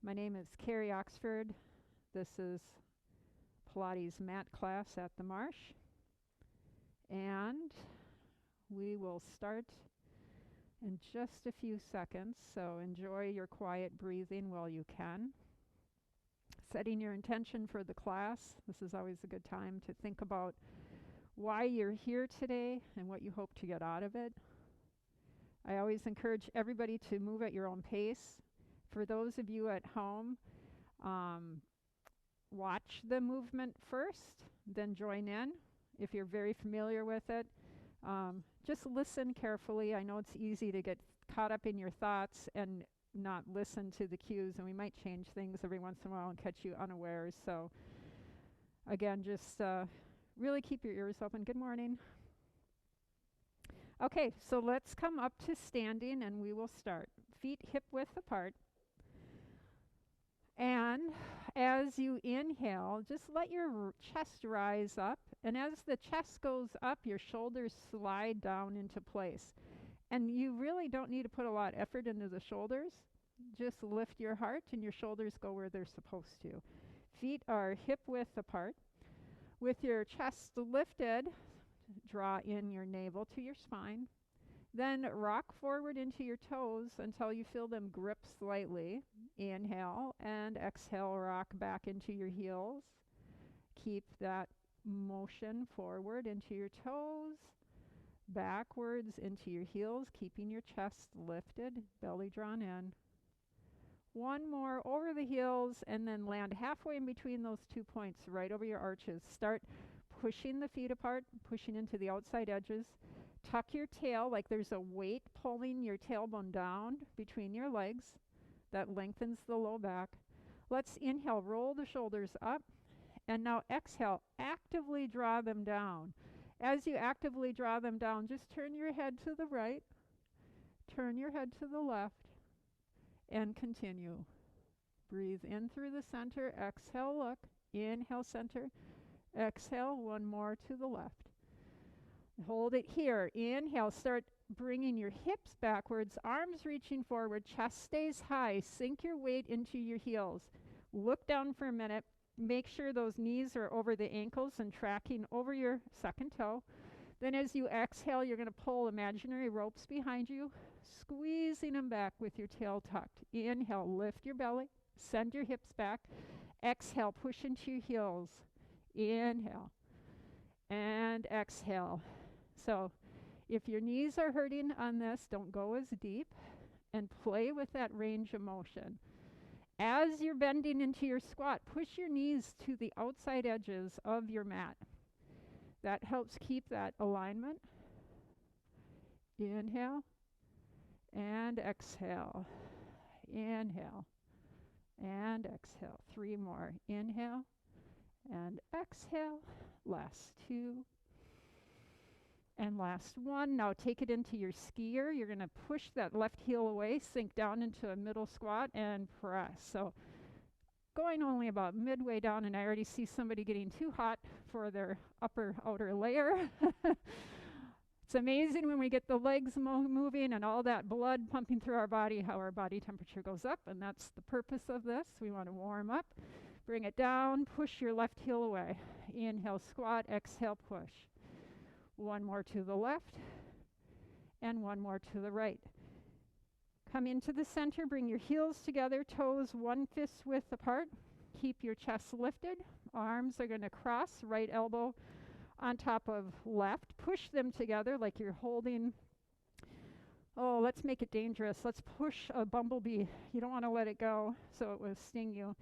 My name is Carrie Oxford. This is Pilates Mat class at the Marsh. And we will start in just a few seconds, so enjoy your quiet breathing while you can. Setting your intention for the class. This is always a good time to think about why you're here today and what you hope to get out of it. I always encourage everybody to move at your own pace. For those of you at home, watch the movement first, then join in. If you're very familiar with it, just listen carefully. I know it's easy to get caught up in your thoughts and not listen to the cues, and we might change things every once in a while and catch you unawares. So again, just really keep your ears open. Good morning. Okay, so let's come up to standing and we will start. Feet hip width apart. And as you inhale, just let your chest rise up. And as the chest goes up, your shoulders slide down into place. And you really don't need to put a lot of effort into the shoulders. Just lift your heart and your shoulders go where they're supposed to. Feet are hip width apart. With your chest lifted, draw in your navel to your spine. Then rock forward into your toes until you feel them grip slightly. Inhale and exhale, rock back into your heels. Keep that motion forward into your toes, backwards into your heels, keeping your chest lifted, belly drawn in. One more over the heels and then land halfway in between those 2 points, right over your arches. Start pushing the feet apart, pushing into the outside edges. Tuck your tail like there's a weight pulling your tailbone down between your legs. That lengthens the low back. Let's inhale, roll the shoulders up. And now exhale, actively draw them down. As you actively draw them down, just turn your head to the right, turn your head to the left, and continue. Breathe in through the center, exhale, look, inhale, center, exhale, one more to the left. Hold it here. Inhale, start bringing your hips backwards, arms reaching forward, chest stays high. Sink your weight into your heels. Look down for a minute. Make sure those knees are over the ankles and tracking over your second toe. Then as you exhale, you're going to pull imaginary ropes behind you, squeezing them back with your tail tucked. Inhale, lift your belly, send your hips back. Exhale, push into your heels. Inhale and exhale. So if your knees are hurting on this, don't go as deep and play with that range of motion. As you're bending into your squat, push your knees to the outside edges of your mat. That helps keep that alignment. Inhale and exhale. Inhale and exhale. 3 more. Inhale and exhale. Last 2. And last 1. Now take it into your skier. You're going to push that left heel away, sink down into a middle squat, and press. So going only about midway down, and I already see somebody getting too hot for their upper outer layer. It's amazing when we get the legs moving and all that blood pumping through our body, how our body temperature goes up, and that's the purpose of this. We want to warm up. Bring it down, push your left heel away. Inhale, squat, exhale, push. 1 more to the left, and 1 more to the right. Come into the center, bring your heels together, toes 1 fist width apart. Keep your chest lifted. Arms are going to cross, right elbow on top of left. Push them together like you're holding, oh, let's make it dangerous. Let's push a bumblebee. You don't want to let it go so it will sting you.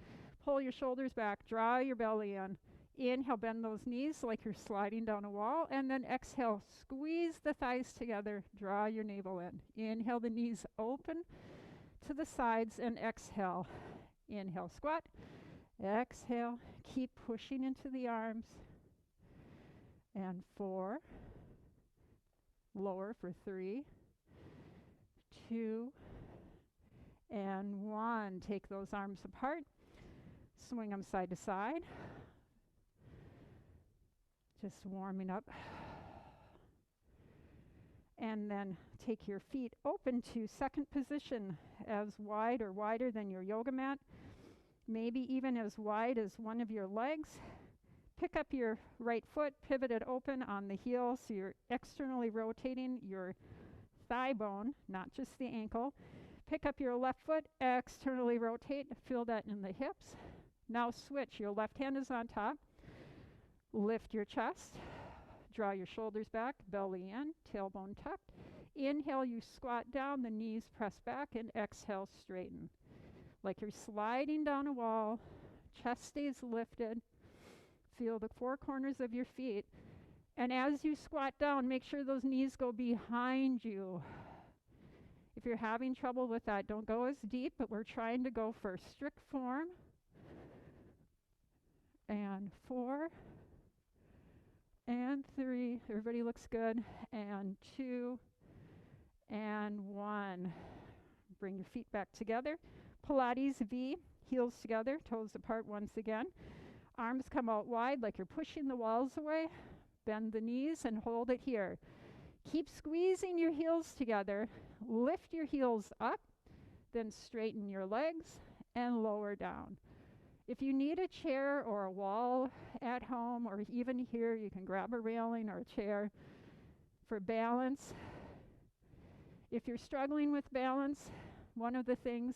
Pull your shoulders back, draw your belly in. Inhale, bend those knees like you're sliding down a wall, and then exhale, squeeze the thighs together, draw your navel in. Inhale, the knees open to the sides, and exhale. Inhale, squat. Exhale, keep pushing into the arms. And 4. Lower for 3, 2, and 1. Take those arms apart. Swing them side to side. Just warming up. And then take your feet open to second position, as wide or wider than your yoga mat. maybe even as wide as one of your legs. Pick up your right foot, pivot it open on the heel so you're externally rotating your thigh bone, not just the ankle. Pick up your left foot, externally rotate, feel that in the hips. Now switch, your left hand is on top. Lift your chest, draw your shoulders back, belly in, tailbone tucked. Inhale, you squat down, the knees press back, and exhale, straighten. Like you're sliding down a wall, chest stays lifted. Feel the four corners of your feet. And as you squat down, make sure those knees go behind you. If you're having trouble with that, don't go as deep, but we're trying to go for strict form. And 4, and 3, everybody looks good, and 2, and 1. Bring your feet back together. Pilates V, heels together, toes apart once again. Arms come out wide like you're pushing the walls away. Bend the knees and hold it here. Keep squeezing your heels together. Lift your heels up, then straighten your legs and lower down. If you need a chair or a wall at home, or even here, you can grab a railing or a chair for balance. If you're struggling with balance, one of the things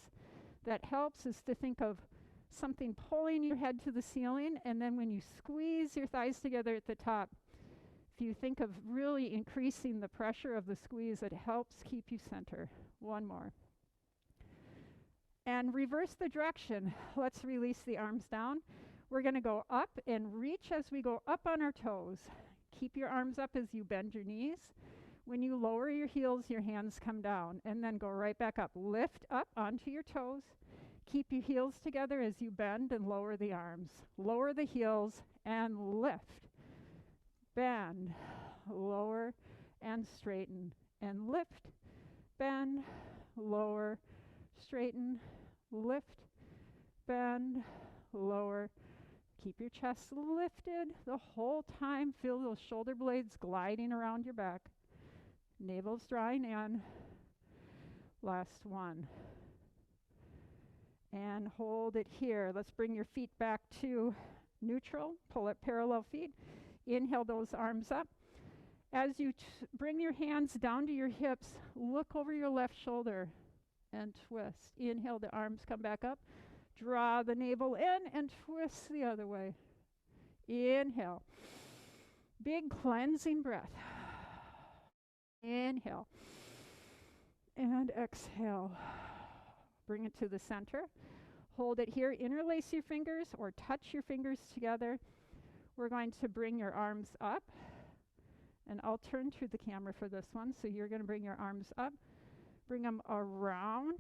that helps is to think of something pulling your head to the ceiling, and then when you squeeze your thighs together at the top, if you think of really increasing the pressure of the squeeze, it helps keep you center. One more. And reverse the direction. Let's release the arms down. We're going to go up and reach as we go up on our toes. Keep your arms up as you bend your knees. When you lower your heels, your hands come down, and then go right back up. Lift up onto your toes. Keep your heels together as you bend and lower the arms. Lower the heels and lift. Bend, lower, and straighten. And lift, bend, lower, straighten, lift, bend, lower. Keep your chest lifted the whole time. Feel those shoulder blades gliding around your back. Navel's drawing in. Last one. And hold it here. Let's bring your feet back to neutral. Pull up parallel feet. Inhale those arms up. As you bring your hands down to your hips, look over your left shoulder and twist. Inhale, the arms come back up. Draw the navel in and twist the other way. Inhale. Big cleansing breath. Inhale. And exhale. Bring it to the center. Hold it here. Interlace your fingers or touch your fingers together. We're going to bring your arms up. And I'll turn to the camera for this one. So you're going to bring your arms up. Bring them around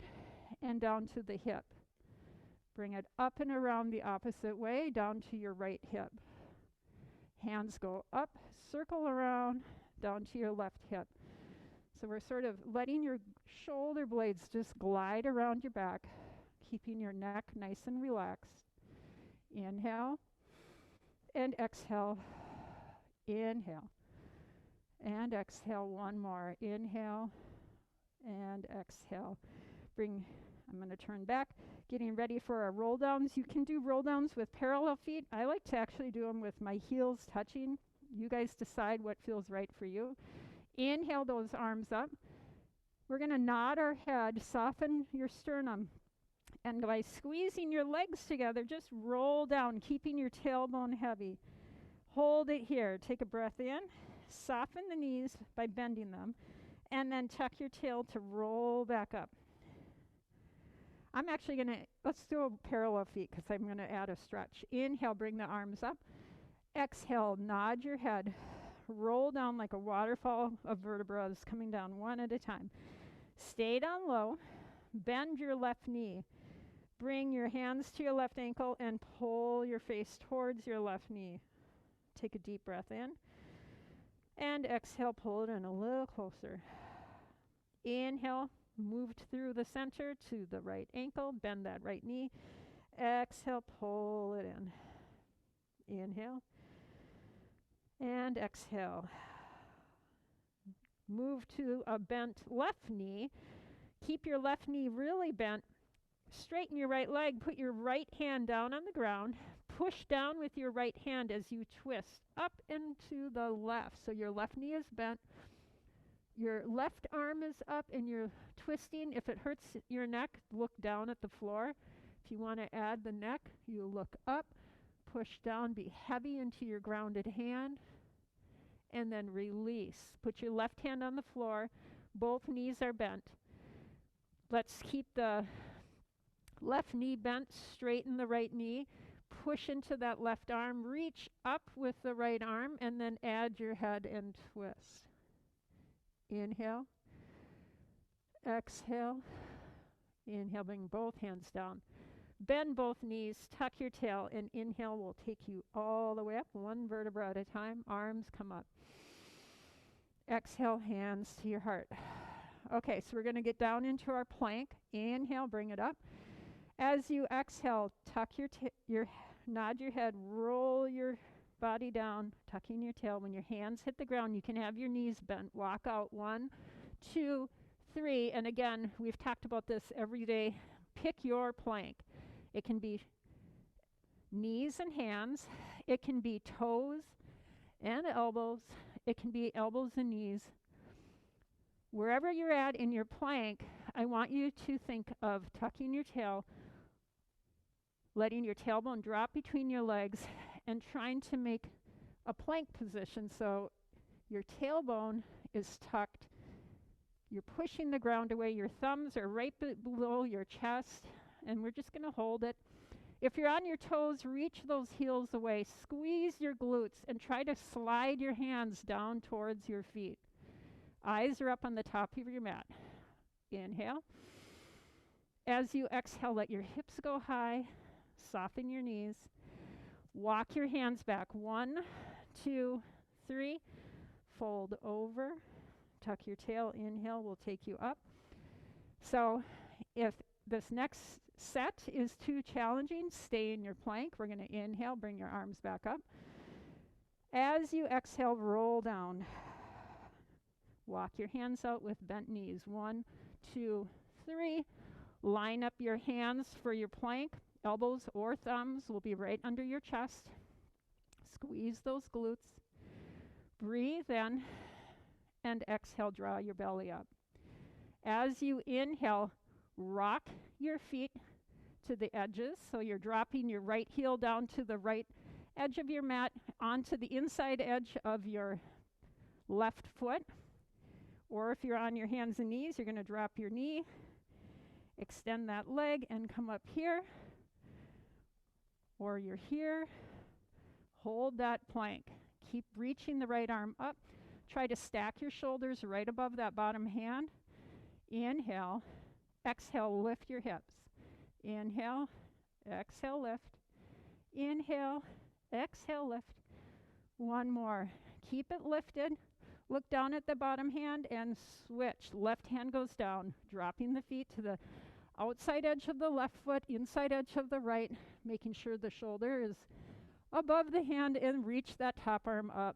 and down to the hip. Bring it up and around the opposite way, down to your right hip. Hands go up, circle around, down to your left hip. So we're sort of letting your shoulder blades just glide around your back, keeping your neck nice and relaxed. Inhale and exhale. Inhale and exhale. One more. Inhale and exhale. I'm going to turn back, getting ready for our roll downs. You can do roll downs with parallel feet. I like to actually do them with my heels touching. You guys decide what feels right for you. Inhale those arms up. We're going to nod our head, soften your sternum. And by squeezing your legs together, just roll down, keeping your tailbone heavy. Hold it here. Take a breath in. Soften the knees by bending them. And then tuck your tail to roll back up. I'm actually going to, let's do a parallel feet because I'm going to add a stretch. Inhale, bring the arms up. Exhale, nod your head. Roll down like a waterfall of vertebrae coming down one at a time. Stay down low. Bend your left knee. Bring your hands to your left ankle and pull your face towards your left knee. Take a deep breath in. And exhale, pull it in a little closer. Inhale, move through the center to the right ankle. Bend that right knee. Exhale, pull it in. Inhale. And exhale. Move to a bent left knee. Keep your left knee really bent. straighten your right leg, put your right hand down on the ground, push down with your right hand as you twist up and to the left. So your left knee is bent, your left arm is up, and you're twisting. If it hurts your neck, look down at the floor. If you want to add the neck, you look up, push down, be heavy into your grounded hand, and then release. Put your left hand on the floor. Both knees are bent. Let's keep the left knee bent, straighten the right knee, push into that left arm, reach up with the right arm, and then add your head and twist. Inhale, exhale, inhale, bring both hands down. Bend both knees, tuck your tail, and inhale will take you all the way up, one vertebra at a time. Arms come up. Exhale, hands to your heart. Okay, so we're going to get down into our plank. Inhale, bring it up. As you exhale, tuck nod your head, roll your body down, tucking your tail. When your hands hit the ground, you can have your knees bent. Walk out 1, 2, 3. And again, we've talked about this every day. Pick your plank. It can be knees and hands. It can be toes and elbows. It can be elbows and knees. Wherever you're at in your plank, I want you to think of tucking your tail, letting your tailbone drop between your legs, and trying to make a plank position so your tailbone is tucked. You're pushing the ground away. Your thumbs are right below your chest, and we're just going to hold it. If you're on your toes, reach those heels away. Squeeze your glutes and try to slide your hands down towards your feet. Eyes are up on the top of your mat. Inhale. As you exhale, let your hips go high. Soften your knees. Walk your hands back. 1, 2, 3. Fold over. Tuck your tail. Inhale will take you up. So if this next set is too challenging, stay in your plank. We're going to inhale, bring your arms back up. As you exhale, roll down. Walk your hands out with bent knees. 1, 2, 3. Line up your hands for your plank. Elbows or thumbs will be right under your chest. Squeeze those glutes. Breathe in and exhale, draw your belly up. As you inhale, rock your feet to the edges. So you're dropping your right heel down to the right edge of your mat, onto the inside edge of your left foot. Or if you're on your hands and knees, you're going to drop your knee, extend that leg, and come up here. Or you're here. Hold that plank. Keep reaching the right arm up. Try to stack your shoulders right above that bottom hand. Inhale. Exhale, lift your hips. Inhale. Exhale, lift. Inhale. Exhale, lift. One more. Keep it lifted. Look down at the bottom hand and switch. Left hand goes down, dropping the feet to the outside edge of the left foot, inside edge of the right, making sure the shoulder is above the hand, and reach that top arm up.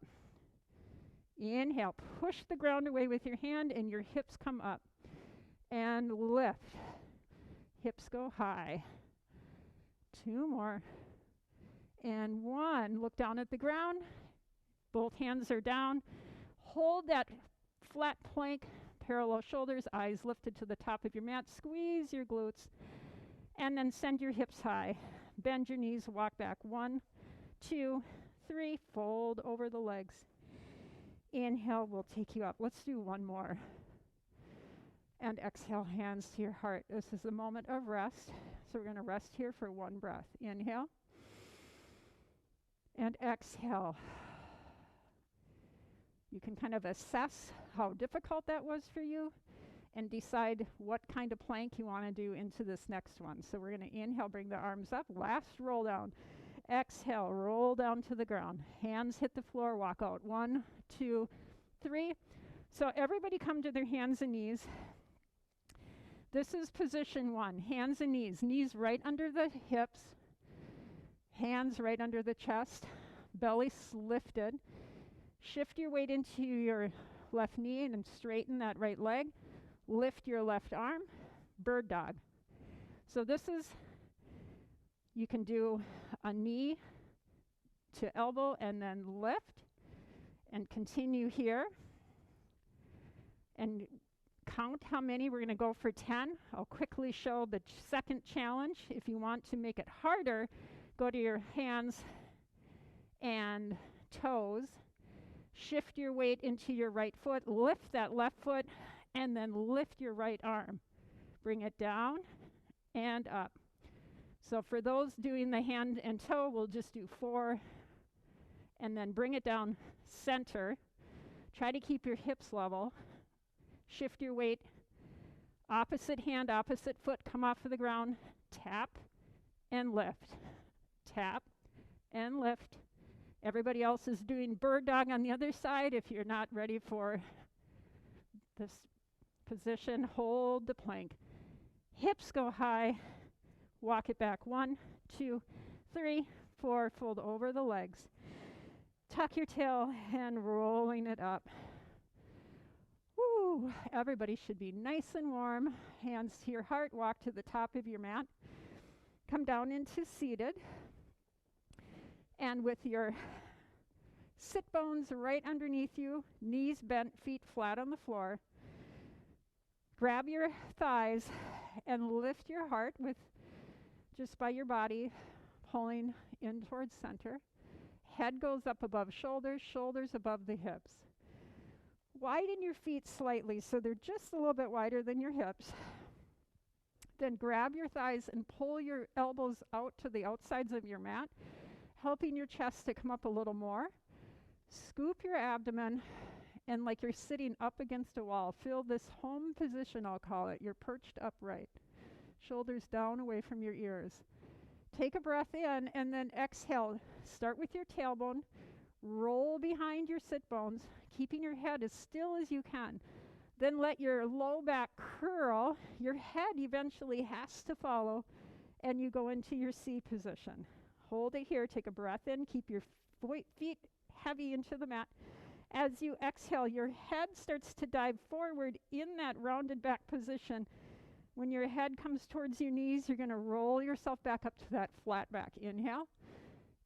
Inhale, push the ground away with your hand and your hips come up. And lift. Hips go high. 2 more. And 1. Look down at the ground. Both hands are down. Hold that flat plank, parallel shoulders, eyes lifted to the top of your mat. Squeeze your glutes. And then send your hips high. Bend your knees, walk back. 1, 2, 3. Fold over the legs. Inhale will take you up. Let's do 1 more. And exhale, hands to your heart. This is a moment of rest. So we're going to rest here for 1 breath. Inhale. And exhale. You can kind of assess how difficult that was for you and decide what kind of plank you want to do into this next one. So we're going to inhale, bring the arms up. Last roll down. Exhale, roll down to the ground. Hands hit the floor, walk out. 1, 2, 3. So everybody come to their hands and knees. This is position 1, hands and knees. Knees right under the hips, hands right under the chest, belly lifted. Shift your weight into your left knee and straighten that right leg. Lift your left arm, bird dog. So this is, you can do a knee to elbow and then lift and continue here. And count how many. We're going to go for 10. I'll quickly show the second challenge. If you want to make it harder, go to your hands and toes. Shift your weight into your right foot. Lift that left foot and then lift your right arm. Bring it down and up. So for those doing the hand and toe, we'll just do 4 and then bring it down center. Try to keep your hips level. Shift your weight, opposite hand, opposite foot, come off of the ground, tap and lift, tap and lift. Everybody else is doing bird dog on the other side. If you're not ready for this position, hold the plank. Hips go high, walk it back, 1, 2, 3, 4, fold over the legs. Tuck your tail and rolling it up. Woo! Everybody should be nice and warm. Hands to your heart. Walk to the top of your mat. Come down into seated. And with your sit bones right underneath you, knees bent, feet flat on the floor, grab your thighs and lift your heart with just by your body pulling in towards center. Head goes up above shoulders, shoulders above the hips. Widen your feet slightly so they're just a little bit wider than your hips. Then grab your thighs and pull your elbows out to the outsides of your mat, helping your chest to come up a little more. Scoop your abdomen, and like you're sitting up against a wall, feel this home position, I'll call it. You're perched upright. Shoulders down away from your ears. Take a breath in and then exhale. Start with your tailbone. Roll behind your sit bones, keeping your head as still as you can. Then let your low back curl. Your head eventually has to follow, and you go into your C position. Hold it here. Take a breath in. Keep your feet heavy into the mat. As you exhale, your head starts to dive forward in that rounded back position. When your head comes towards your knees, you're going to roll yourself back up to that flat back. Inhale.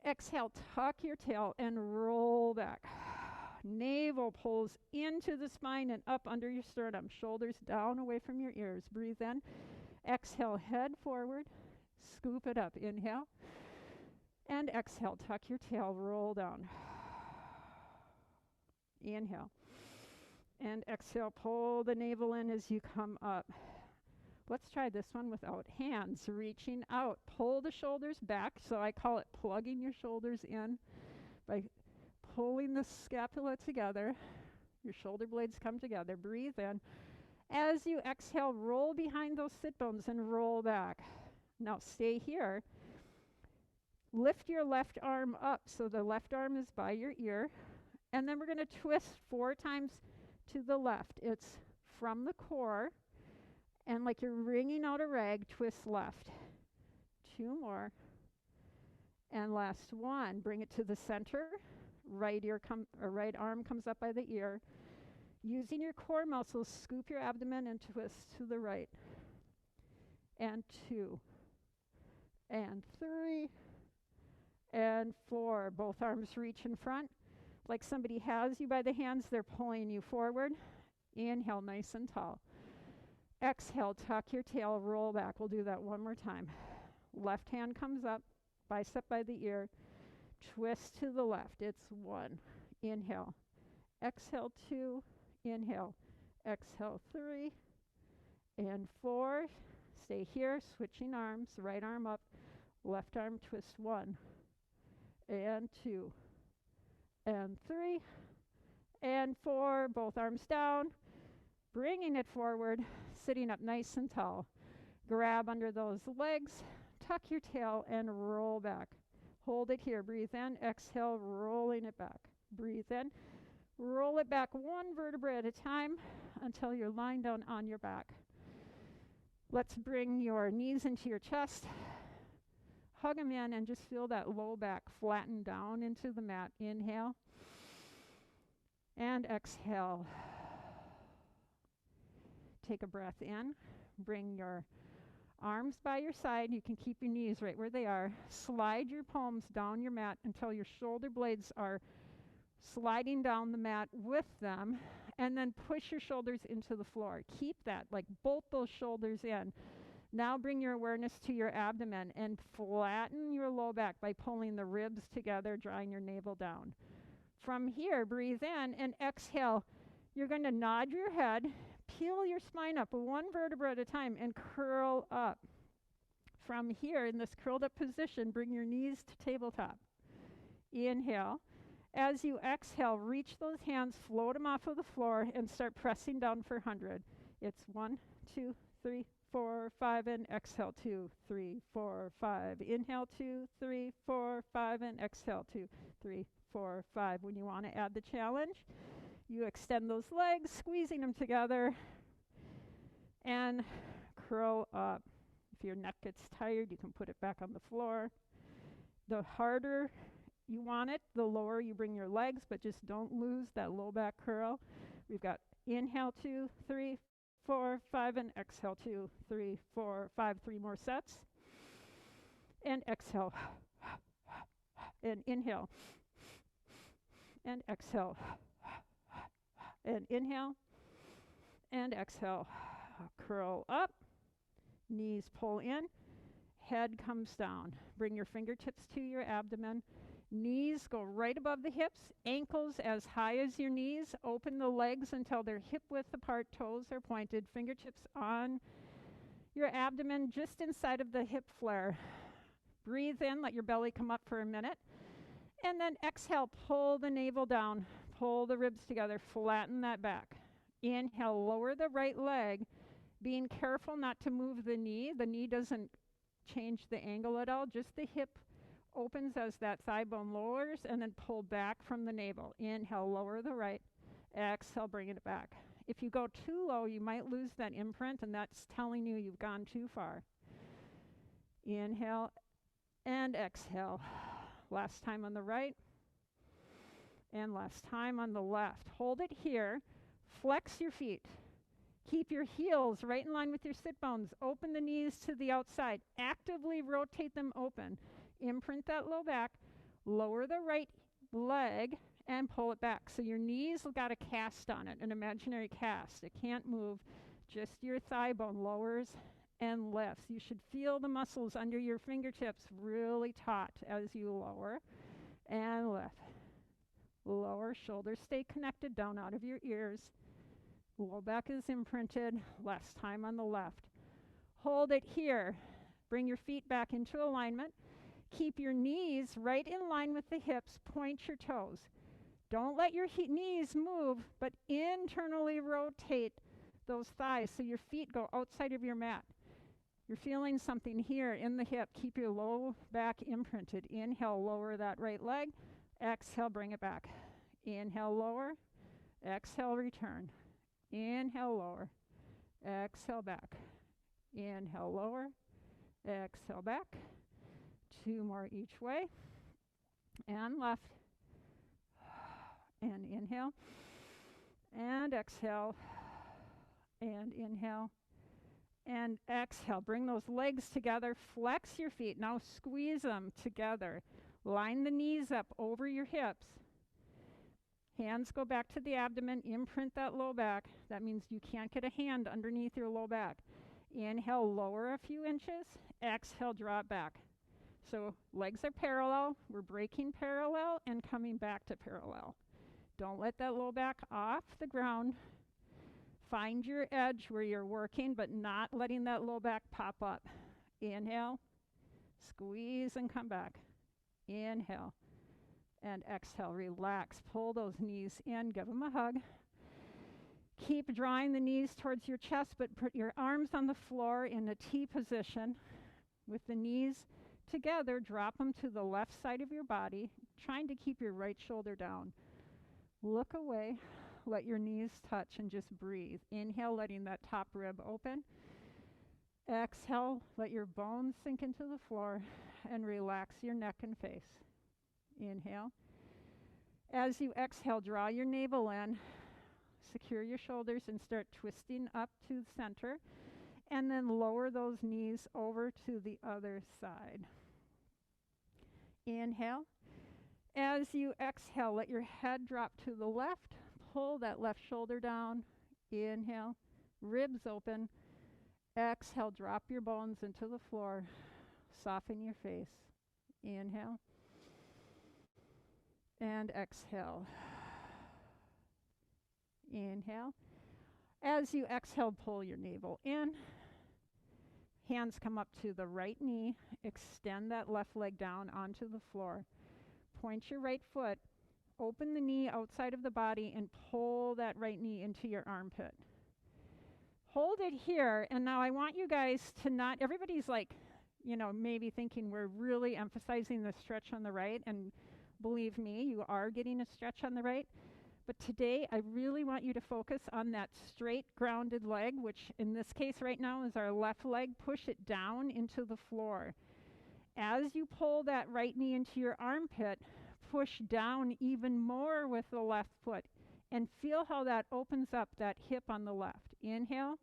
Exhale, tuck your tail and roll back. Navel pulls into the spine and up under your sternum. Shoulders down away from your ears. Breathe in. Exhale, head forward. Scoop it up. Inhale. And exhale, tuck your tail, roll down. Inhale. And exhale, pull the navel in as you come up. Let's try this one without hands. Reaching out. Pull the shoulders back. So I call it plugging your shoulders in by pulling the scapula together. Your shoulder blades come together. Breathe in. As you exhale, roll behind those sit bones and roll back. Now stay here. Lift your left arm up so the left arm is by your ear. And then we're going to twist 4 times to the left. It's from the core. And like you're wringing out a rag, twist left. 2 more. And last one. Bring it to the center. Right arm comes up by the ear. Using your core muscles, scoop your abdomen and twist to the right. And 2. And 3. And 4. Both arms reach in front. Like somebody has you by the hands, they're pulling you forward. Inhale, nice and tall. Exhale, tuck your tail, roll back. We'll do that one more time. Left hand comes up, bicep by the ear. Twist to the left. It's 1. Inhale. Exhale, 2. Inhale. Exhale, 3. And 4. Stay here, switching arms. Right arm up. Left arm twist. 1. And 2. And 3. And 4. Both arms down. Bringing it forward. Sitting up nice and tall. Grab under those legs. Tuck your tail and roll back. Hold it here. Breathe in. Exhale, rolling it back. Breathe in. Roll it back 1 vertebra at a time until you're lying down on your back. Let's bring your knees into your chest. Hug them in and just feel that low back flatten down into the mat. Inhale. And exhale. Take a breath in. Bring your Arms by your side. You can keep your knees right where they are. Slide your palms down your mat until your shoulder blades are sliding down the mat with them, and then push your shoulders into the floor. Keep that, like bolt those shoulders in. Now bring your awareness to your abdomen and flatten your low back by pulling the ribs together, drawing your navel down. From here, breathe in and exhale. You're going to nod your head, peel your spine up one vertebra at a time, and curl up. From here, in this curled up position, bring your knees to tabletop. Inhale. As you exhale, reach those hands, float them off of the floor, and start pressing down for 100. It's 1, 2, 3, 4, 5, and exhale, 2, 3, 4, 5. Inhale, 2, 3, 4, 5, and exhale, 2, 3, 4, 5. When you want to add the challenge, you extend those legs, squeezing them together, and curl up. If your neck gets tired, you can put it back on the floor. The harder you want it, the lower you bring your legs, but just don't lose that low back curl. We've got inhale, 2, 3, 4, 5, and exhale, 2, 3, 4, 5. 3 more sets. And exhale. And inhale. And exhale. And inhale. And exhale. Curl up. Knees pull in. Head comes down. Bring your fingertips to your abdomen. Knees go right above the hips, ankles as high as your knees. Open the legs until they're hip width apart, toes are pointed, fingertips on your abdomen just inside of the hip flare. Breathe in, let your belly come up for a minute. And then exhale, pull the navel down, pull the ribs together, flatten that back. Inhale, lower the right leg, being careful not to move the knee. The knee doesn't change the angle at all, just the hip opens as that thigh bone lowers, and then pull back from the navel. Inhale, lower the right. Exhale, bring it back. If you go too low, you might lose that imprint, and that's telling you you've gone too far. Inhale and exhale. Last time on the right, and last time on the left. Hold it here. Flex your feet. Keep your heels right in line with your sit bones. Open the knees to the outside. Actively rotate them open. Imprint that low back, lower the right leg, and pull it back. So your knees have got a cast on it, an imaginary cast. It can't move. Just your thigh bone lowers and lifts. You should feel the muscles under your fingertips really taut as you lower and lift. Lower, shoulders stay connected down out of your ears. Low back is imprinted. Last time on the left. Hold it here. Bring your feet back into alignment. Keep your knees right in line with the hips. Point your toes. Don't let your knees move, but internally rotate those thighs so your feet go outside of your mat. You're feeling something here in the hip. Keep your low back imprinted. Inhale, lower that right leg. Exhale, bring it back. Inhale, lower. Exhale, return. Inhale, lower. Exhale, back. Inhale, lower. Exhale, back. 2 more each way. And left. And inhale. And exhale. And inhale. And exhale. Bring those legs together. Flex your feet. Now squeeze them together. Line the knees up over your hips. Hands go back to the abdomen. Imprint that low back. That means you can't get a hand underneath your low back. Inhale, lower a few inches. Exhale, drop back. So legs are parallel. We're breaking parallel and coming back to parallel. Don't let that low back off the ground. Find your edge where you're working, but not letting that low back pop up. Inhale, squeeze and come back. Inhale and exhale. Relax. Pull those knees in. Give them a hug. Keep drawing the knees towards your chest, but put your arms on the floor in a T position with the knees together. Drop them to the left side of your body, trying to keep your right shoulder down. Look away. Let your knees touch and just breathe. Inhale, letting that top rib open. Exhale, let your bones sink into the floor and relax your neck and face. Inhale. As you exhale, draw your navel in. Secure your shoulders and start twisting up to the center. And then lower those knees over to the other side. Inhale. As you exhale, let your head drop to the left. Pull that left shoulder down. Inhale. Ribs open. Exhale, drop your bones into the floor. Soften your face. Inhale. And exhale. Inhale. As you exhale, pull your navel in. Hands come up to the right knee. Extend that left leg down onto the floor. Point your right foot. Open the knee outside of the body and pull that right knee into your armpit. Hold it here, and now I want you guys to not, everybody's like, maybe thinking we're really emphasizing the stretch on the right, and believe me, you are getting a stretch on the right. But today, I really want you to focus on that straight, grounded leg, which in this case right now is our left leg. Push it down into the floor. As you pull that right knee into your armpit, push down even more with the left foot. And feel how that opens up that hip on the left. Inhale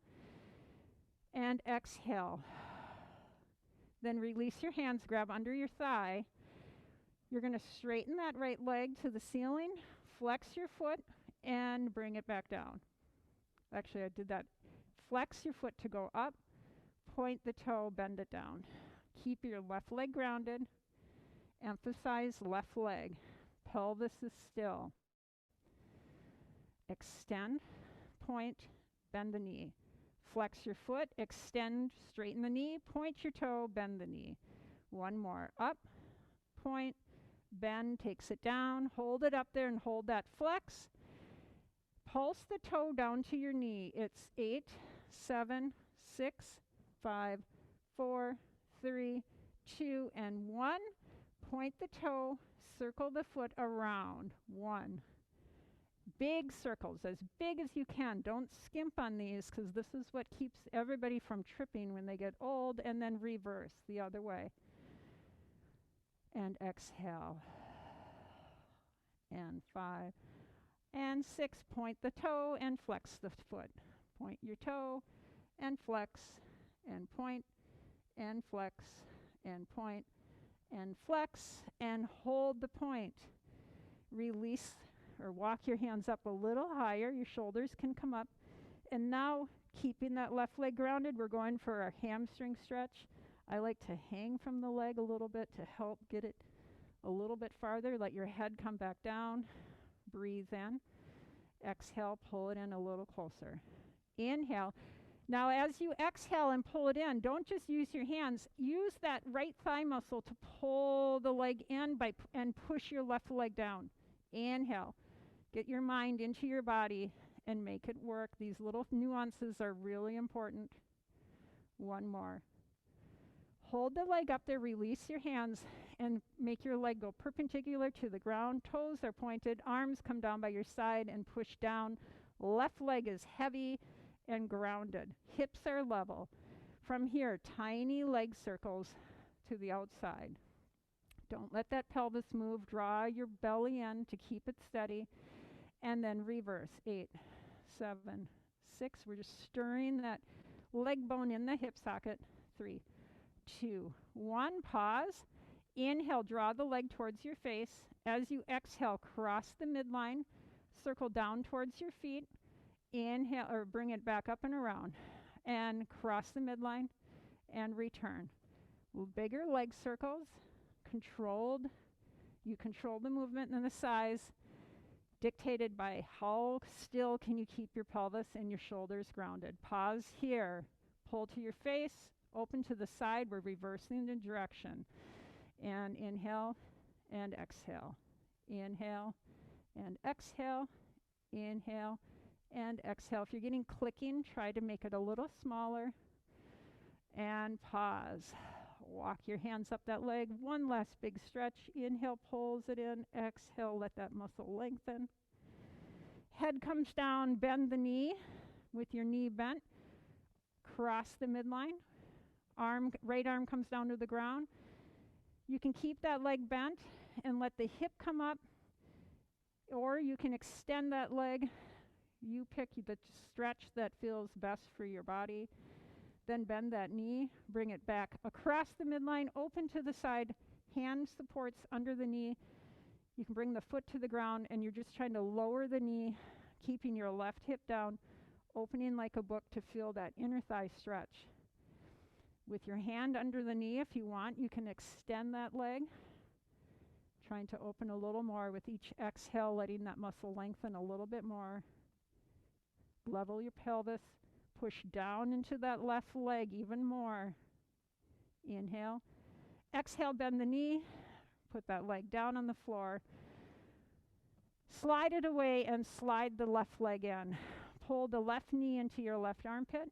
and exhale. Then release your hands, grab under your thigh. You're going to straighten that right leg to the ceiling, flex your foot, and bring it back down. Actually, I did that. Flex your foot to go up, point the toe, bend it down. Keep your left leg grounded. Emphasize left leg. Pelvis is still. Extend, point, bend the knee. Flex your foot, extend, straighten the knee, point your toe, bend the knee. One more. Up, point, bend, takes it down. Hold it up there and hold that flex. Pulse the toe down to your knee. It's 8, 7, 6, 5, 4, 3, 2, and 1. Point the toe, circle the foot around. 1. Big circles, as big as you can. Don't skimp on these, because this is what keeps everybody from tripping when they get old. And then reverse the other way. And exhale. And 5. And 6, point the toe and flex the foot. Point your toe and flex and point and flex and point and flex and hold the point. Release or walk your hands up a little higher. Your shoulders can come up. And now, keeping that left leg grounded, we're going for our hamstring stretch. I like to hang from the leg a little bit to help get it a little bit farther. Let your head come back down. Breathe in. Exhale, pull it in a little closer. Inhale. Now, as you exhale and pull it in, don't just use your hands. Use that right thigh muscle to pull the leg in and push your left leg down. Inhale. Get your mind into your body and make it work. These little nuances are really important. One more. Hold the leg up there, release your hands, and make your leg go perpendicular to the ground. Toes are pointed, arms come down by your side and push down. Left leg is heavy and grounded. Hips are level. From here, tiny leg circles to the outside. Don't let that pelvis move. Draw your belly in to keep it steady. And then reverse. 8, 7, 6. We're just stirring that leg bone in the hip socket. 3, 2, 1. Pause. Inhale, draw the leg towards your face. As you exhale, cross the midline. Circle down towards your feet. Inhale, or bring it back up and around. And cross the midline and return. Bigger leg circles. Controlled. You control the movement and the size, dictated by how still can you keep your pelvis and your shoulders grounded. Pause here. Pull to your face. Open to the side. We're reversing the direction. And inhale and exhale. Inhale and exhale. Inhale and exhale. If you're getting clicking, try to make it a little smaller. And pause. Walk your hands up that leg. One last big stretch. Inhale, pulls it in. Exhale, let that muscle lengthen. Head comes down, bend the knee with your knee bent. Cross the midline. Right arm comes down to the ground. You can keep that leg bent and let the hip come up, or you can extend that leg. You pick the stretch that feels best for your body. Then bend that knee, bring it back across the midline, open to the side, hand supports under the knee. You can bring the foot to the ground, and you're just trying to lower the knee, keeping your left hip down, opening like a book to feel that inner thigh stretch. With your hand under the knee, if you want, you can extend that leg, trying to open a little more with each exhale, letting that muscle lengthen a little bit more. Level your pelvis, push down into that left leg even more. Inhale. Exhale, bend the knee, put that leg down on the floor. Slide it away and slide the left leg in. Pull the left knee into your left armpit.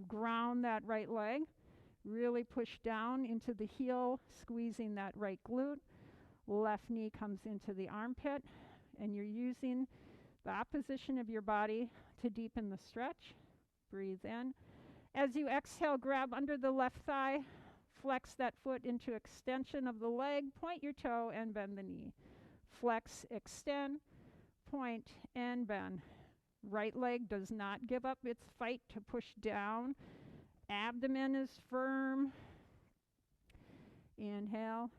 Ground that right leg. Really push down into the heel, squeezing that right glute. Left knee comes into the armpit, and you're using the opposition of your body to deepen the stretch. Breathe in. As you exhale, grab under the left thigh, flex that foot into extension of the leg, point your toe and bend the knee. Flex, extend, point, and bend. Right leg does not give up its fight to push down. Abdomen is firm. Inhale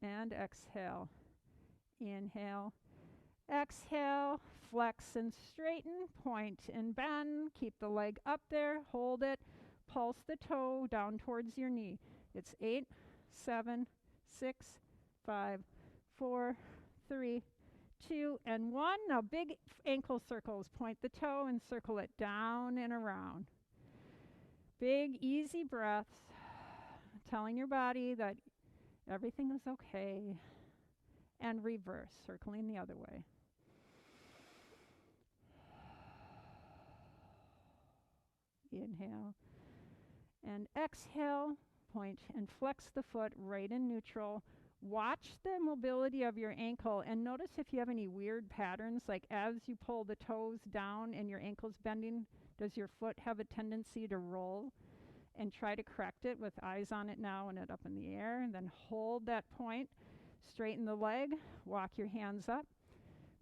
and exhale. Inhale, exhale, flex and straighten, point and bend. Keep the leg up there, hold it, pulse the toe down towards your knee. It's 8, 7, 6, 5, 4, 3, 2, and 1. Now big ankle circles. Point the toe and circle it down and around. Big, easy breaths, telling your body that everything is okay. And reverse, circling the other way. Inhale and exhale. Point and flex the foot right in neutral. Watch the mobility of your ankle and notice if you have any weird patterns, like as you pull the toes down and your ankle's bending, does your foot have a tendency to roll? And try to correct it with eyes on it now and it up in the air. And then hold that point. Straighten the leg. Walk your hands up.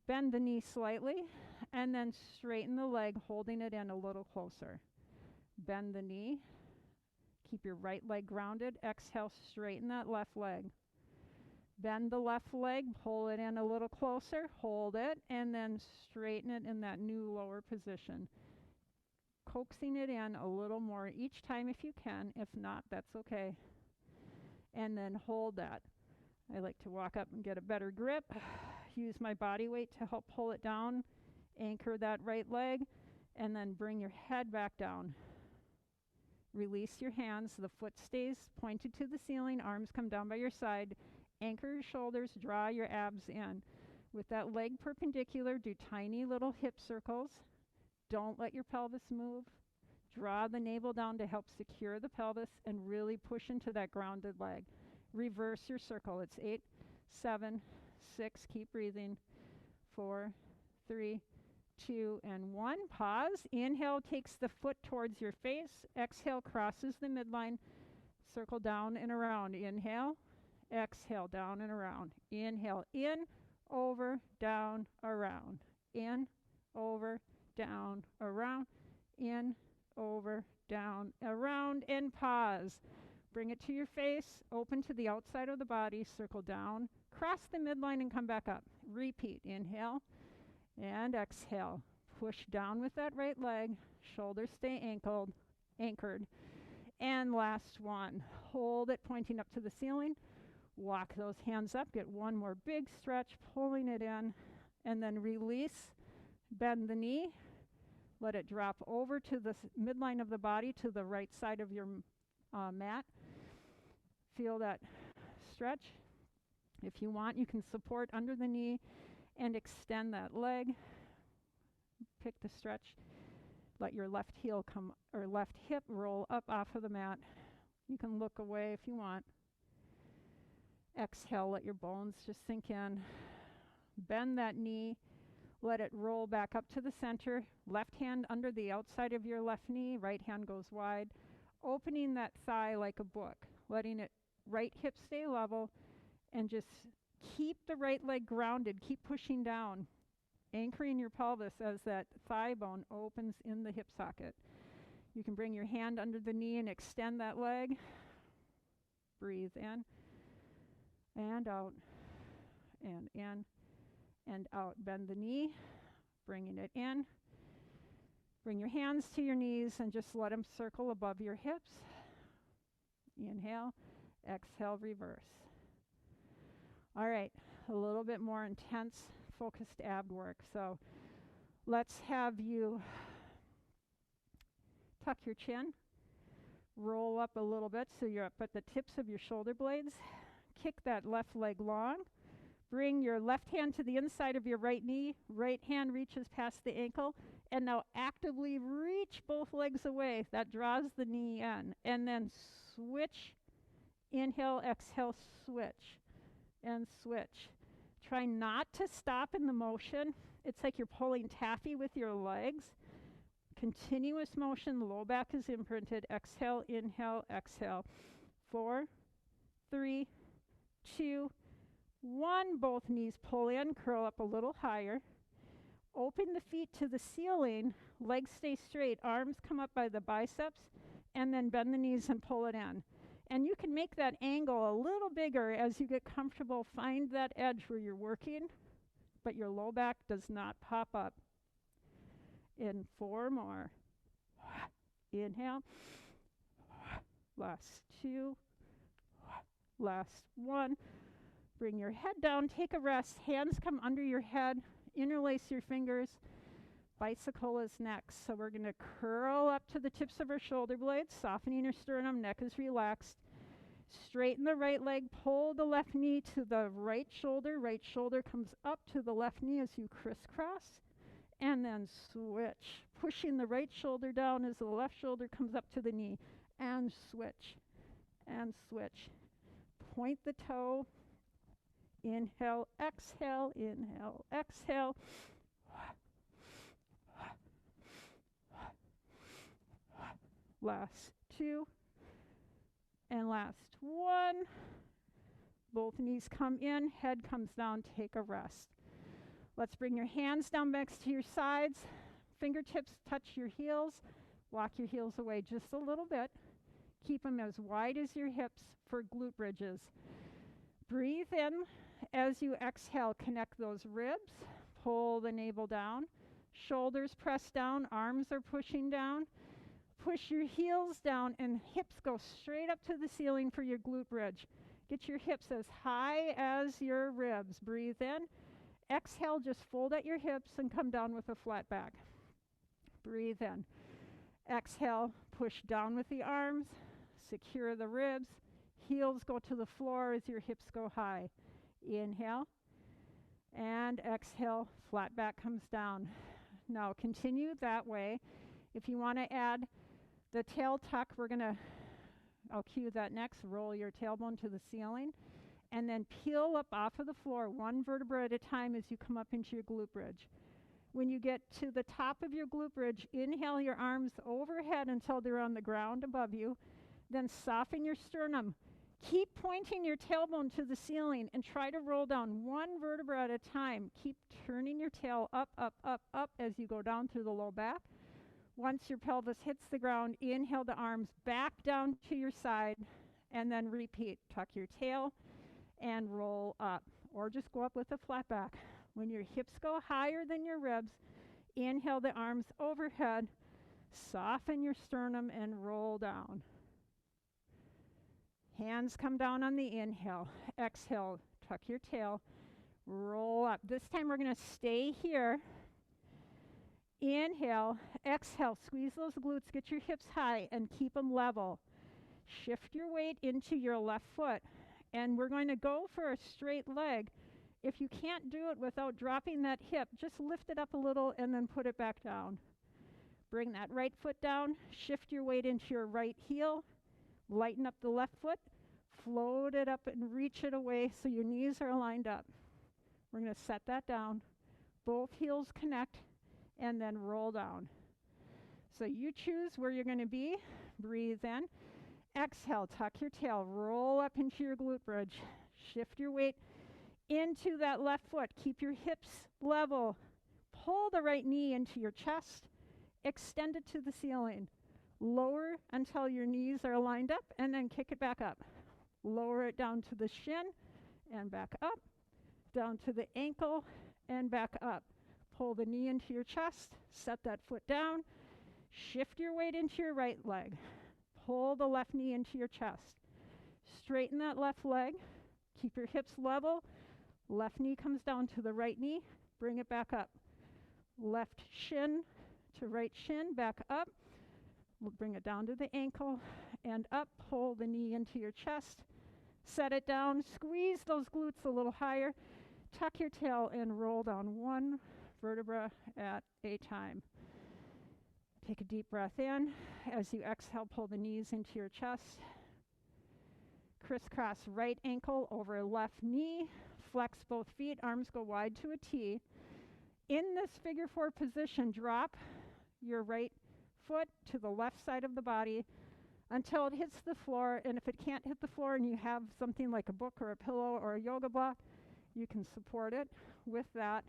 Bend the knee slightly. And then straighten the leg, holding it in a little closer. Bend the knee. Keep your right leg grounded. Exhale, straighten that left leg. Bend the left leg, pull it in a little closer, hold it, and then straighten it in that new lower position. Coaxing it in a little more each time if you can. If not, that's okay. And then hold that. I like to walk up and get a better grip. Use my body weight to help pull it down. Anchor that right leg, and then bring your head back down. Release your hands. The foot stays pointed to the ceiling. Arms come down by your side. Anchor your shoulders. Draw your abs in. With that leg perpendicular, do tiny little hip circles. Don't let your pelvis move. Draw the navel down to help secure the pelvis and really push into that grounded leg. Reverse your circle. It's 8, 7, 6. Keep breathing. 4, 3, 2, and 1. Pause. Inhale takes the foot towards your face. Exhale crosses the midline. Circle down and around. Inhale. Exhale down and around. Inhale in, over, down, around. In, over, down, around. In, over, down, around, and pause. Bring it to your face. Open to the outside of the body. Circle down. Cross the midline and come back up. Repeat. Inhale. And exhale. Push down with that right leg. Shoulders stay anchored. And last one. Hold it pointing up to the ceiling. Walk those hands up. Get one more big stretch, pulling it in. And then release. Bend the knee. Let it drop over to the midline of the body to the right side of your mat. Feel that stretch. If you want, you can support under the knee and extend that leg. Pick the stretch. Let your left heel come, or left hip roll up off of the mat. You can look away if you want. Exhale, let your bones just sink in. Bend that knee. Let it roll back up to the center. Left hand under the outside of your left knee. Right hand goes wide. Opening that thigh like a book. Letting it right hip stay level. And just keep the right leg grounded. Keep pushing down. Anchoring your pelvis as that thigh bone opens in the hip socket. You can bring your hand under the knee and extend that leg. Breathe in and out, and in and out. Bend the knee, bringing it in. Bring your hands to your knees and just let them circle above your hips. Inhale, exhale, reverse. All right, a little bit more intense, focused ab work. So let's have you tuck your chin, roll up a little bit so you're up at the tips of your shoulder blades. Kick that left leg long. Bring your left hand to the inside of your right knee. Right hand reaches past the ankle. And now actively reach both legs away. That draws the knee in. And then switch. Inhale, exhale, switch. And switch. Try not to stop in the motion. It's like you're pulling taffy with your legs. Continuous motion, low back is imprinted. Exhale, inhale, exhale. 4, 3, 2, 1. Both knees pull in, curl up a little higher. Open the feet to the ceiling, legs stay straight, arms come up by the biceps, and then bend the knees and pull it in. And you can make that angle a little bigger as you get comfortable. Find that edge where you're working, but your low back does not pop up. In 4 more. Inhale. Last 2. Last 1. Bring your head down, take a rest, hands come under your head. Interlace your fingers. Bicycle is next. So we're going to curl up to the tips of our shoulder blades, softening your sternum, neck is relaxed. Straighten the right leg, pull the left knee to the right shoulder. Right shoulder comes up to the left knee as you crisscross. And then switch. Pushing the right shoulder down as the left shoulder comes up to the knee. And switch. And switch. Point the toe. Inhale, exhale, inhale, exhale. Last 2. And last 1. Both knees come in, head comes down, take a rest. Let's bring your hands down next to your sides. Fingertips touch your heels. Walk your heels away just a little bit. Keep them as wide as your hips for glute bridges. Breathe in. As you exhale, connect those ribs. Pull the navel down. Shoulders press down. Arms are pushing down. Push your heels down and hips go straight up to the ceiling for your glute bridge. Get your hips as high as your ribs. Breathe in. Exhale, just fold at your hips and come down with a flat back. Breathe in. Exhale, push down with the arms. Secure the ribs. Heels go to the floor as your hips go high. Inhale. And exhale, flat back comes down. Now continue that way. If you want to add the tail tuck, I'll cue that next. Roll your tailbone to the ceiling. And then peel up off of the floor, 1 vertebra at a time as you come up into your glute bridge. When you get to the top of your glute bridge, inhale your arms overhead until they're on the ground above you. Then soften your sternum. Keep pointing your tailbone to the ceiling and try to roll down 1 vertebra at a time. Keep turning your tail up, up, up, up as you go down through the low back. Once your pelvis hits the ground, inhale the arms back down to your side, and then repeat. Tuck your tail and roll up, or just go up with a flat back. When your hips go higher than your ribs, inhale the arms overhead, soften your sternum, and roll down. Hands come down on the inhale. Exhale, tuck your tail, roll up. This time we're going to stay here. Inhale, exhale, squeeze those glutes, get your hips high, and keep them level. Shift your weight into your left foot, and we're going to go for a straight leg. If you can't do it without dropping that hip, just lift it up a little and then put it back down. Bring that right foot down, shift your weight into your right heel, lighten up the left foot, float it up and reach it away so your knees are lined up. We're going to set that down. Both heels connect, and then roll down. So you choose where you're going to be. Breathe in. Exhale, tuck your tail, roll up into your glute bridge. Shift your weight into that left foot. Keep your hips level. Pull the right knee into your chest. Extend it to the ceiling. Lower until your knees are lined up, and then kick it back up. Lower it down to the shin and back up, down to the ankle and back up. Pull the knee into your chest, set that foot down, shift your weight into your right leg. Pull the left knee into your chest. Straighten that left leg, keep your hips level. Left knee comes down to the right knee, bring it back up. Left shin to right shin, back up. We'll bring it down to the ankle and up. Pull the knee into your chest. Set it down. Squeeze those glutes a little higher. Tuck your tail and roll down one vertebra at a time. Take a deep breath in. As you exhale, pull the knees into your chest. Crisscross right ankle over left knee. Flex both feet. Arms go wide to a T. In this figure four position, drop your right foot to the left side of the body until it hits the floor. And if it can't hit the floor and you have something like a book or a pillow or a yoga block, you can support it with that.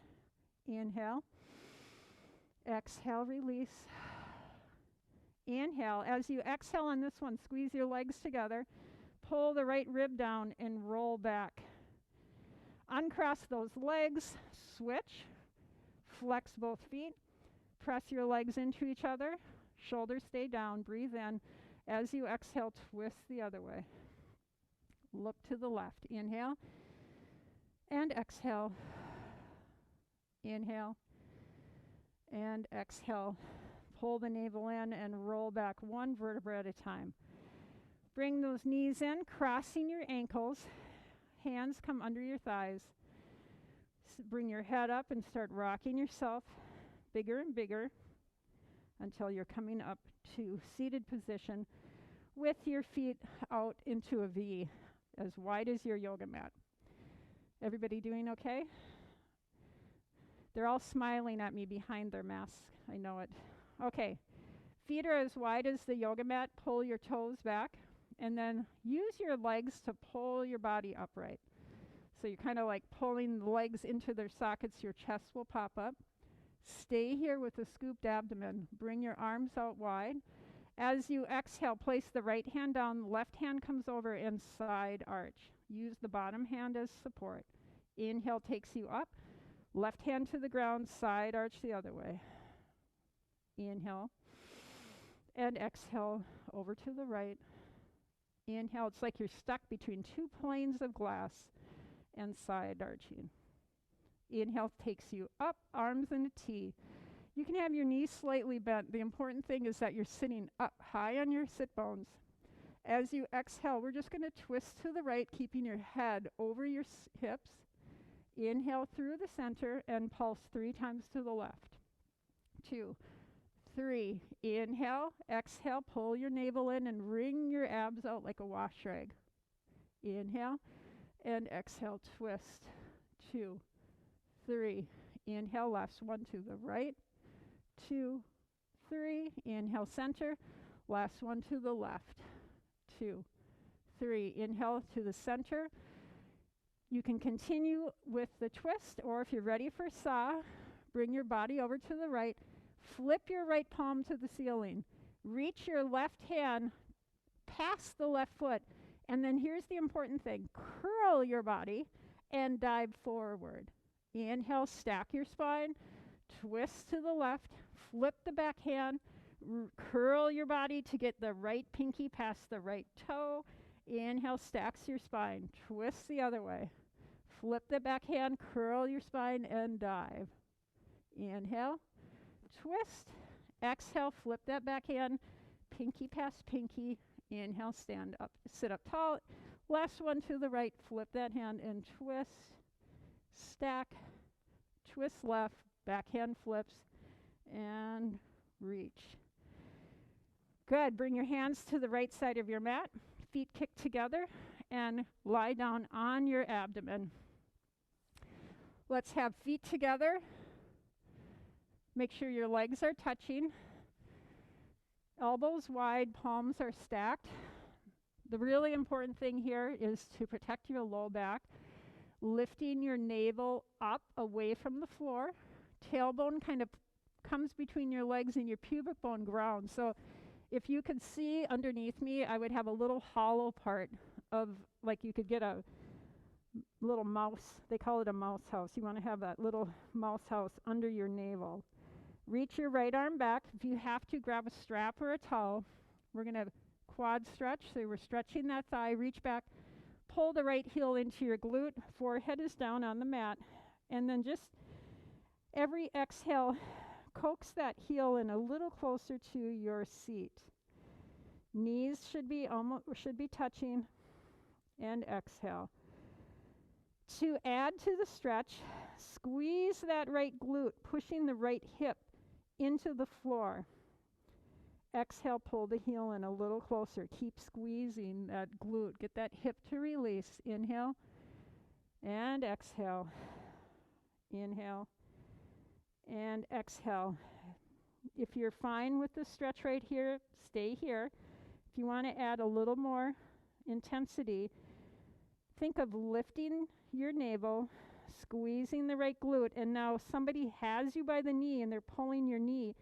Inhale. Exhale, release. Inhale. As you exhale on this one, squeeze your legs together. Pull the right rib down and roll back. Uncross those legs. Switch. Flex both feet. Press your legs into each other. Shoulders stay down. Breathe in. As you exhale, twist the other way. Look to the left. Inhale. And exhale. Inhale. And exhale. Pull the navel in and roll back one vertebra at a time. Bring those knees in, crossing your ankles. Hands come under your thighs. Bring your head up and start rocking yourself bigger and bigger until you're coming up to seated position with your feet out into a V, as wide as your yoga mat. Everybody doing okay? They're all smiling at me behind their masks. I know it. Okay. Feet are as wide as the yoga mat. Pull your toes back. And then use your legs to pull your body upright. So you're kind of like pulling the legs into their sockets. Your chest will pop up. Stay here with a scooped abdomen. Bring your arms out wide. As you exhale, place the right hand down. Left hand comes over and side arch. Use the bottom hand as support. Inhale takes you up. Left hand to the ground. Side arch the other way. Inhale. And exhale over to the right. Inhale. It's like you're stuck between two planes of glass. And side arching. Inhale takes you up, arms in a T. You can have your knees slightly bent. The important thing is that you're sitting up high on your sit bones. As you exhale, we're just going to twist to the right, keeping your head over your hips. Inhale through the center and pulse 3 times to the left. 2, 3. Inhale, exhale, pull your navel in and wring your abs out like a wash rag. Inhale. And exhale, twist. 2, 3. Inhale, last one to the right. 2, 3. Inhale, center. Last one to the left. 2, 3. Inhale to the center. You can continue with the twist, or if you're ready for saw, bring your body over to the right. Flip your right palm to the ceiling. Reach your left hand past the left foot. And then here's the important thing. Curl your body and dive forward. Inhale, stack your spine. Twist to the left. Flip the back hand. Curl your body to get the right pinky past the right toe. Inhale, stacks your spine. Twist the other way. Flip the back hand. Curl your spine and dive. Inhale. Twist. Exhale, flip that back hand. Pinky past pinky. Inhale, stand up, sit up tall. Last one to the right, flip that hand and twist, stack, twist left, back hand flips, and reach. Good, bring your hands to the right side of your mat, feet kicked together, and lie down on your abdomen. Let's have feet together. Make sure your legs are touching. Elbows wide, palms are stacked. The really important thing here is to protect your low back, lifting your navel up away from the floor. Tailbone kind of comes between your legs and your pubic bone ground. So If you could see underneath me, I would have a little hollow part of, like you could get a little mouse. They call it a mouse house. You want to have that little mouse house under your navel. Reach your right arm back. If you have to, grab a strap or a towel. We're going to quad stretch, so we're stretching that thigh. Reach back. Pull the right heel into your glute. Forehead is down on the mat. And then just every exhale, coax that heel in a little closer to your seat. Knees should be touching. And exhale. To add to the stretch, squeeze that right glute, pushing the right hip into the floor. Exhale, pull the heel in a little closer. Keep squeezing that glute. Get that hip to release. Inhale and exhale. Inhale and exhale. If you're fine with the stretch right here, stay here. If you want to add a little more intensity, think of lifting your navel, squeezing the right glute, and now somebody has you by the knee and they're pulling your knee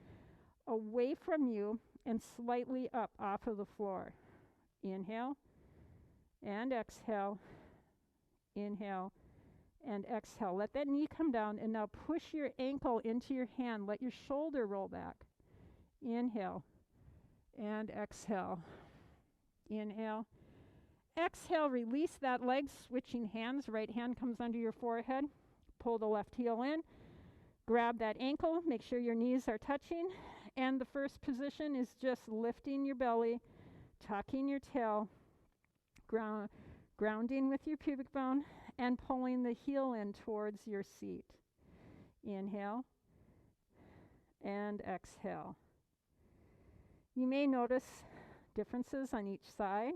away from you and slightly up off of the floor. Inhale and exhale. Inhale and exhale. Let that knee come down, and now push your ankle into your hand. Let your shoulder roll back. Inhale and exhale. Inhale. Exhale, release that leg, switching hands. Right hand comes under your forehead. Pull the left heel in. Grab that ankle. Make sure your knees are touching. And the first position is just lifting your belly, tucking your tail, grounding with your pubic bone, and pulling the heel in towards your seat. Inhale and exhale. You may notice differences on each side.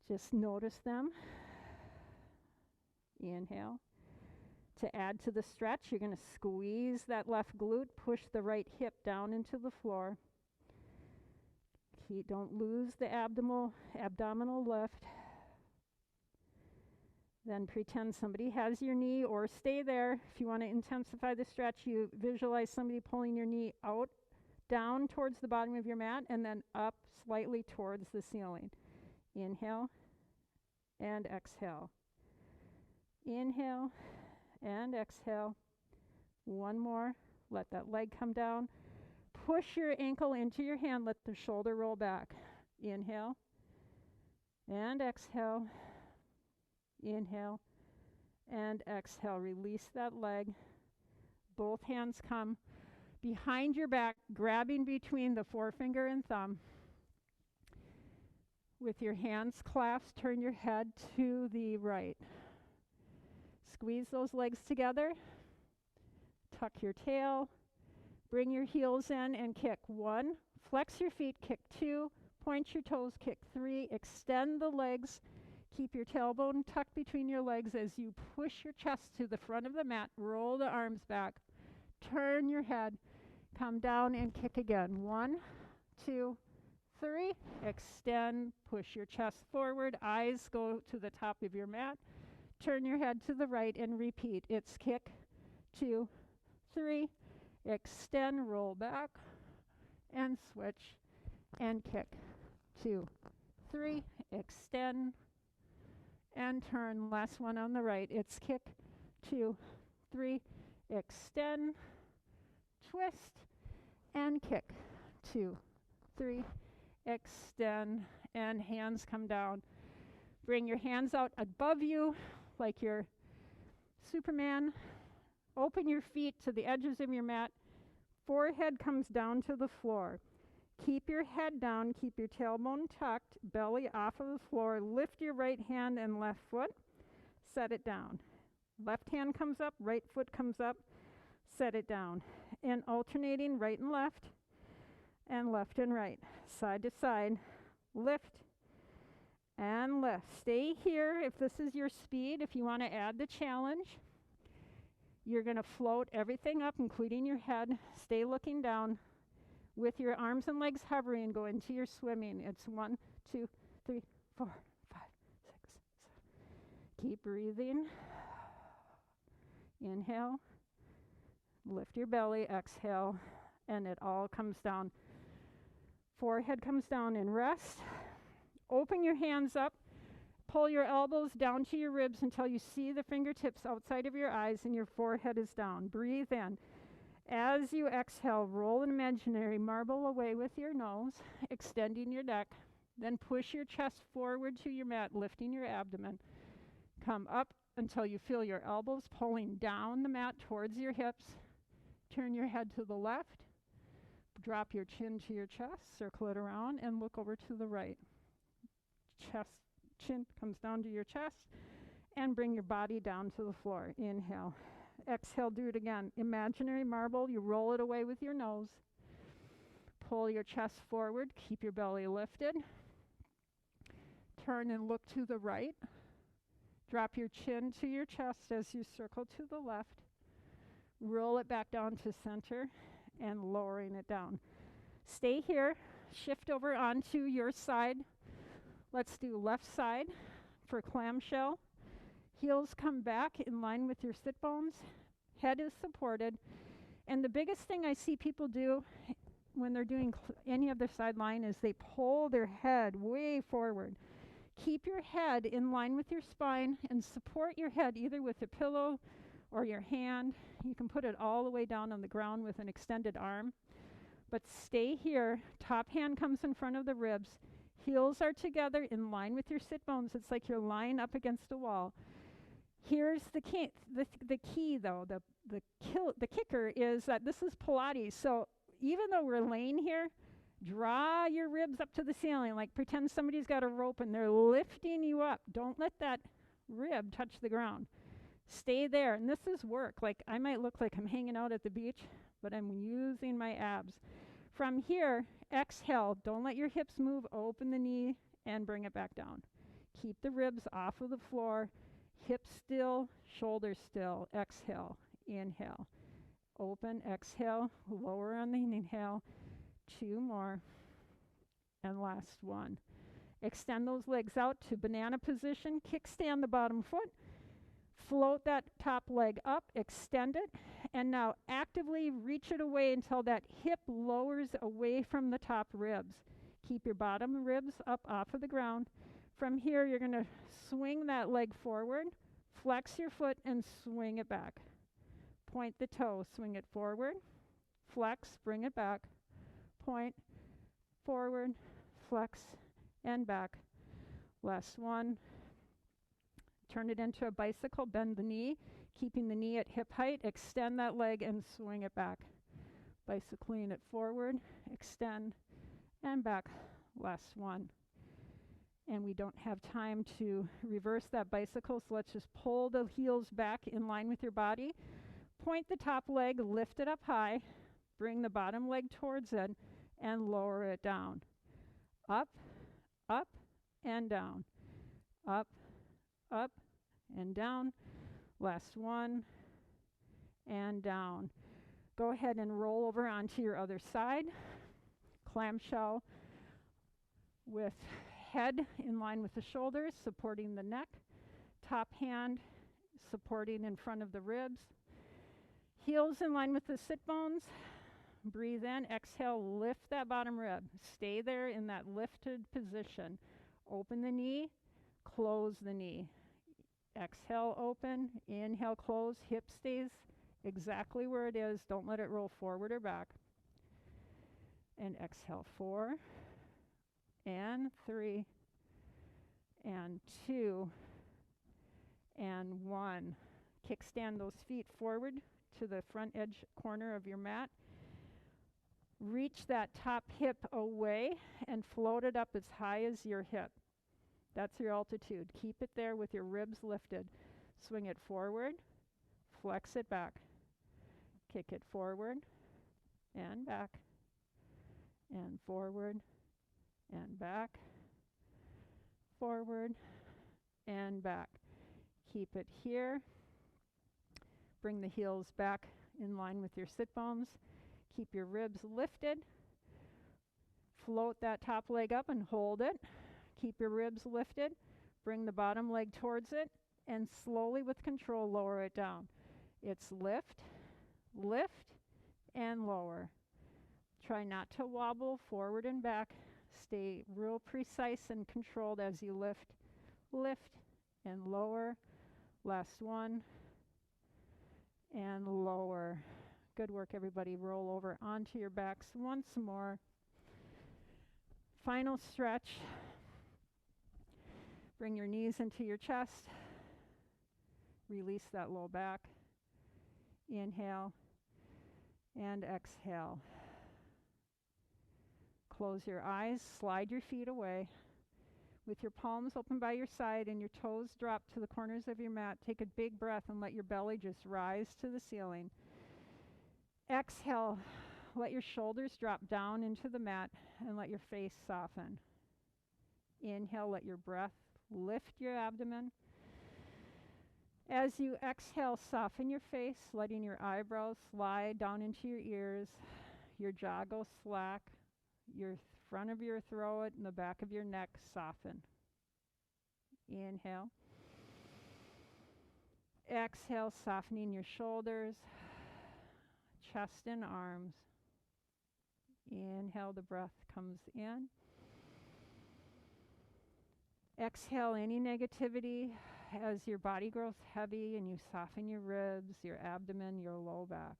Just notice them. Inhale. To add to the stretch, you're going to squeeze that left glute, push the right hip down into the floor. Don't lose the abdominal lift. Then pretend somebody has your knee, or stay there. If you want to intensify the stretch, you visualize somebody pulling your knee out, down towards the bottom of your mat, and then up slightly towards the ceiling. Inhale and exhale. Inhale and exhale. One more. Let that leg come down. Push your ankle into your hand. Let the shoulder roll back. Inhale and exhale. Inhale and exhale. Release that leg. Both hands come behind your back, grabbing between the forefinger and thumb. With your hands clasped, turn your head to the right. Squeeze those legs together. Tuck your tail. Bring your heels in and kick 1. Flex your feet, kick 2. Point your toes, kick 3. Extend the legs. Keep your tailbone tucked between your legs as you push your chest to the front of the mat. Roll the arms back. Turn your head. Come down and kick again. 1, 2, 3. Extend. Push your chest forward. Eyes go to the top of your mat. Turn your head to the right and repeat. It's kick, 2, 3. Extend, roll back, and switch, and kick. 2, 3. Extend, and turn. Last one on the right. It's kick, 2, 3. Extend, twist, and kick. 2, 3. Extend, and hands come down. Bring your hands out above you like you're Superman. Open your feet to the edges of your mat. Forehead comes down to the floor. Keep your head down. Keep your tailbone tucked. Belly off of the floor. Lift your right hand and left foot. Set it down. Left hand comes up. Right foot comes up. Set it down. And alternating right and left and right. Side to side. Lift and lift. Stay here if this is your speed. If you want to add the challenge, you're going to float everything up, including your head. Stay looking down with your arms and legs hovering. Go into your swimming. It's 1, 2, 3, 4, 5, 6, 7. Keep breathing. Inhale. Lift your belly. Exhale. And it all comes down. Forehead comes down and rest. Open your hands up. Pull your elbows down to your ribs until you see the fingertips outside of your eyes and your forehead is down. Breathe in. As you exhale, roll an imaginary marble away with your nose, extending your neck. Then push your chest forward to your mat, lifting your abdomen. Come up until you feel your elbows pulling down the mat towards your hips. Turn your head to the left. Drop your chin to your chest, circle it around, and look over to the right. Chin comes down to your chest, and bring your body down to the floor. Inhale. Exhale, do it again. Imaginary marble, you roll it away with your nose. Pull your chest forward, keep your belly lifted. Turn and look to the right. Drop your chin to your chest as you circle to the left. Roll it back down to center and lowering it down. Stay here. Shift over onto your side. Let's do left side for clam shell. Heels come back in line with your sit bones. Head is supported. And the biggest thing I see people do when they're doing any other side line is they pull their head way forward. Keep your head in line with your spine and support your head either with a pillow or your hand. You can put it all the way down on the ground with an extended arm. But stay here. Top hand comes in front of the ribs. Heels are together in line with your sit bones. It's like you're lying up against a wall. Here's the key, though. The kicker is that this is Pilates. So even though we're laying here, draw your ribs up to the ceiling, like pretend somebody's got a rope and they're lifting you up. Don't let that rib touch the ground. Stay there. And this is work. Like I might look like I'm hanging out at the beach, but I'm using my abs. From here, exhale. Don't let your hips move. Open the knee and bring it back down. Keep the ribs off of the floor. Hips still, shoulders still. Exhale. Inhale. Open. Exhale. Lower on the inhale. 2 more. And last one. Extend those legs out to banana position. Kickstand the bottom foot. Float that top leg up. Extend it. And now actively reach it away until that hip lowers away from the top ribs. Keep your bottom ribs up off of the ground. From here, you're going to swing that leg forward. Flex your foot and swing it back. Point the toe. Swing it forward. Flex. Bring it back. Point, forward, flex, and back. Last one. Turn it into a bicycle. Bend the knee, keeping the knee at hip height. Extend that leg and swing it back. Bicycling it forward, extend, and back. Last one. And we don't have time to reverse that bicycle, so let's just pull the heels back in line with your body. Point the top leg, lift it up high. Bring the bottom leg towards it and lower it down. Up, up, and down. Up, up, and down. Last one, and down. Go ahead and roll over onto your other side. Clam shell with head in line with the shoulders, supporting the neck. Top hand supporting in front of the ribs. Heels in line with the sit bones. Breathe in, exhale, lift that bottom rib. Stay there in that lifted position. Open the knee, close the knee. Exhale, open, inhale, close. Hip stays exactly where it is. Don't let it roll forward or back. And exhale, 4, and 3, and 2, and 1. Kickstand those feet forward to the front edge corner of your mat. Reach that top hip away and float it up as high as your hip. That's your altitude. Keep it there with your ribs lifted. Swing it forward, flex it back. Kick it forward and back, and forward and back, forward and back. Keep it here. Bring the heels back in line with your sit bones. Keep your ribs lifted. Float that top leg up and hold it. Keep your ribs lifted. Bring the bottom leg towards it and slowly with control lower it down. It's lift, lift, and lower. Try not to wobble forward and back. Stay real precise and controlled as you lift, lift, and lower. Last one, and lower. Good work, everybody. Roll over onto your backs once more. Final stretch. Bring your knees into your chest. Release that low back. Inhale and exhale. Close your eyes, slide your feet away. With your palms open by your side and your toes drop to the corners of your mat, take a big breath and let your belly just rise to the ceiling. Exhale, let your shoulders drop down into the mat and let your face soften. Inhale, let your breath lift your abdomen. As you exhale, soften your face, letting your eyebrows slide down into your ears, your jaw goes slack, your front of your throat and the back of your neck soften. Inhale. Exhale, softening your shoulders, chest and arms. Inhale, the breath comes in. Exhale any negativity as your body grows heavy and you soften your ribs, your abdomen, your low back.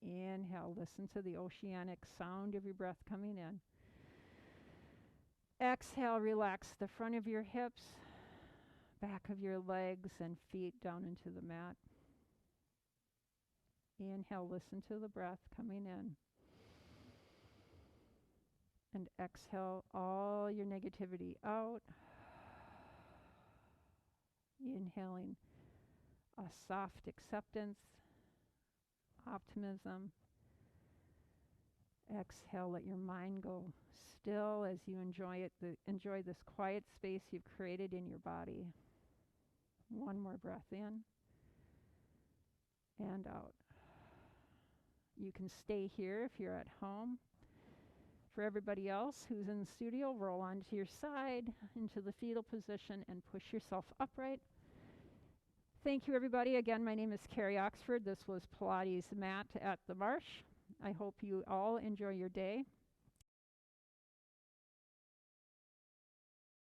Inhale, listen to the oceanic sound of your breath coming in. Exhale, relax the front of your hips, back of your legs and feet down into the mat. Inhale, listen to the breath coming in. And exhale all your negativity out. Inhaling a soft acceptance, optimism. Exhale, let your mind go still as you enjoy this quiet space you've created in your body. One more breath in and out. You can stay here if you're at home. For everybody else who's in the studio, roll onto your side into the fetal position and push yourself upright. Thank you, everybody. Again, my name is Carrie Oxford. This was Pilates Mat at the Marsh. I hope you all enjoy your day.